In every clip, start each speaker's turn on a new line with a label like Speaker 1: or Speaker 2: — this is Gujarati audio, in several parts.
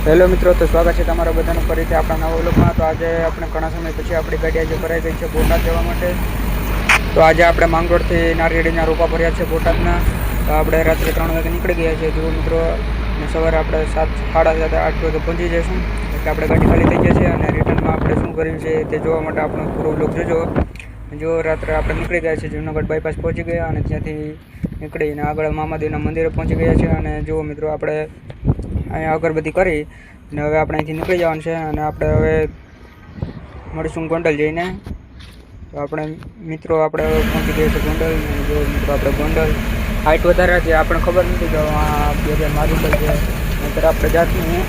Speaker 1: હેલો મિત્રો, તો સ્વાગત છે તમારા બધાનું ફરીથી આપણા નવા વ્લોગમાં। તો આજે આપણે ઘણા સમય પછી આપણી ગાડી આજે ભરાઈ ગઈ છે બોટાદ જવા માટે। તો આજે આપણે માંગરોળથી નારિયેળીના રોપા ભર્યા છે બોટાદના। તો આપણે રાત્રે 3 વાગે નીકળી ગયા છે જુઓ મિત્રો, અને સવારે આપણે 7:30 8 વાગે પહોંચી જઈશું। એટલે આપણે ગાડી ખાલી થઈ જશે અને રિટર્નમાં આપણે શું કર્યું છે તે જોવા માટે આપણો પૂરો વ્લોગ જોજો। જો રાત્રે આપણે નીકળી ગયા છે, જૂનાગઢ બાયપાસ પહોંચી ગયા અને ત્યાંથી નીકળીને આગળ મામાદેવના મંદિરે પહોંચી ગયા છે। અને જુઓ મિત્રો, આપણે અહીંયા અગરબત્તી કરી અને હવે આપણે અહીંથી નીકળી જવાનું છે અને આપણે હવે મળીશું ગોંડલ જઈને। તો આપણે મિત્રો આપણે પહોંચી ગયા છે ગોંડલ। અને જો મિત્રો, આપણે ગોંડલ હાઇટ વધારે હતી, આપણે ખબર નથી કે આ 2000 મારું છે, નહીંતર આપણે જાત નહીં।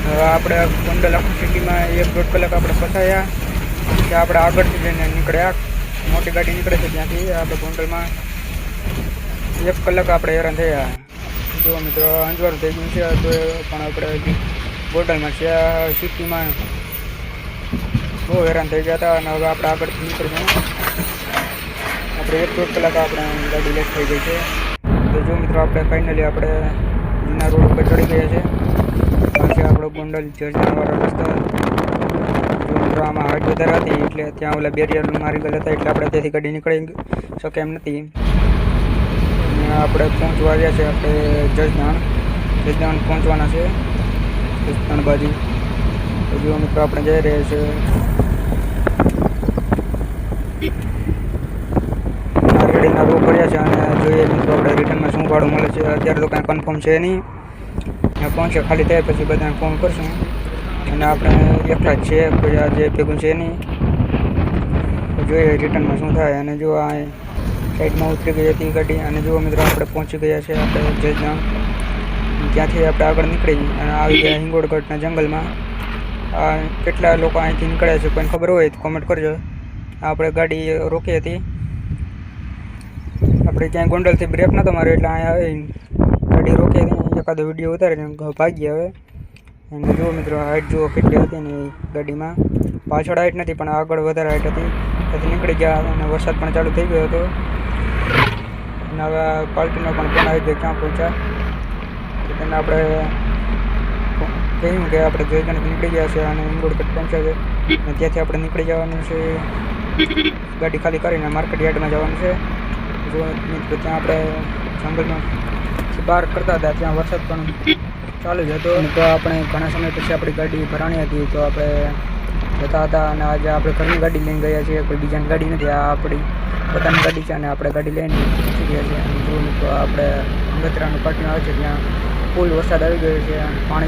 Speaker 1: હવે આપણે ગોંડલ આખું સિટીમાં 1-1.5 કલાક આપણે ફસાયા, ત્યાં આપણે આગળથી જઈને નીકળ્યા, મોટી ગાડી નીકળે છે ત્યાંથી। આપણે ગોંડલમાં 1 કલાક આપણે હેરાન થયા। જો મિત્રો, અંજવાળું થઈ ગયું છે તો પણ આપણે ગોંડલમાં છે સિટીમાં બહુ હેરાન થઈ ગયા હતા અને હવે આપણે આગળથી નીકળીશું। આપણે 1-1.5 કલાક આપણે ગાડી લેટ થઈ ગઈ છે। તો જો મિત્રો, આપણે ફાઇનલી આપણે જૂના રોડ ઉપર ચડી ગયા છે। આ છે આપણો ગોંડલ જર્જનવાળો રસ્તો। જો મિત્રો, આમાં હાઇટ વધારે હતી એટલે ત્યાં ઓલા બેરિયર મારી ગયેલા હતા, એટલે આપણે ત્યાંથી ગાડી નીકળી શકે એમ નથી। આપણે પહોંચવા આવ્યા છે આપણે જસદણ પહોંચવાના છે, જસદણ બાજુ। તો જો મિત્રો, આપણે જઈ રહ્યા છીએ નારિયેળીના રોપ ભર્યા છે અને જોઈએ મિત્રો આપણે રિટર્નમાં શું ભાડું મળે છે। અત્યારે તો કાંઈ કન્ફર્મ છે નહીં, પહોંચે ખાલી થાય પછી બધાને ફોન કરશું। અને આપણે એકલા જ છે, કોઈ આજે ભેગું છે નહીં, જોઈએ રિટર્નમાં શું થાય। અને જો આ સાઈડમાં ઉતરી ગઈ હતી ગાડી અને જુઓ મિત્રો, આપણે પહોંચી ગયા છે આપણે જસદણ। ત્યાંથી આપણે આગળ નીકળી અને આવી ગયા હિંગોળગઢના જંગલમાં। કેટલા લોકો અહીંથી નીકળ્યા છે કોઈને ખબર હોય તો કોમેન્ટ કરજો। આપણે ગાડી રોકી હતી, આપણે ક્યાંય ગોંડલથી બ્રેક નહોતો માર્યો એટલે અહીંયા આવી ગાડી રોકી હતી, એકાદો વિડીયો ઉતારીને ભાગી હવે। અને જુઓ મિત્રો, હાઇટ જુઓ કેટલી હતી ને ગાડીમાં, પાછળ હાઇટ નથી પણ આગળ વધારે હાઇટ હતી, ત્યાંથી નીકળી ગયા અને વરસાદ પણ ચાલુ થઈ ગયો હતો। અને હવે પાર્ટીનો પણ ફોન આવી ગયો ક્યાં પહોંચ્યા, તો તેને આપણે કહ્યું કે આપણે જસદણ નીકળી ગયા છે અને હિંગોળગઢ પહોંચ્યા છે અને ત્યાંથી આપણે નીકળી જવાનું છે, ગાડી ખાલી કરીને માર્કેટ યાર્ડમાં જવાનું છે। જો મિત્રો, ત્યાં આપણે જંગલમાં બહાર કરતા હતા ત્યાં વરસાદ પણ ચાલુ જ હતો। તો આપણે ઘણા સમય પછી આપણી ગાડી ભરાણી હતી તો આપણે જતા હતા અને આજે આપણે ઘરની ગાડી લઈને ગયા છીએ, કોઈ બીજાની ગાડી નથી, આ આપણી પોતાની ગાડી છે અને આપણે ગાડી લઈને પહોંચી ગયા છીએ। અને જો મિત્રો, આપણે અંગતરાનું પાટિયું આવે છે ત્યાં ફૂલ વરસાદ આવી ગયો છે અને પાણી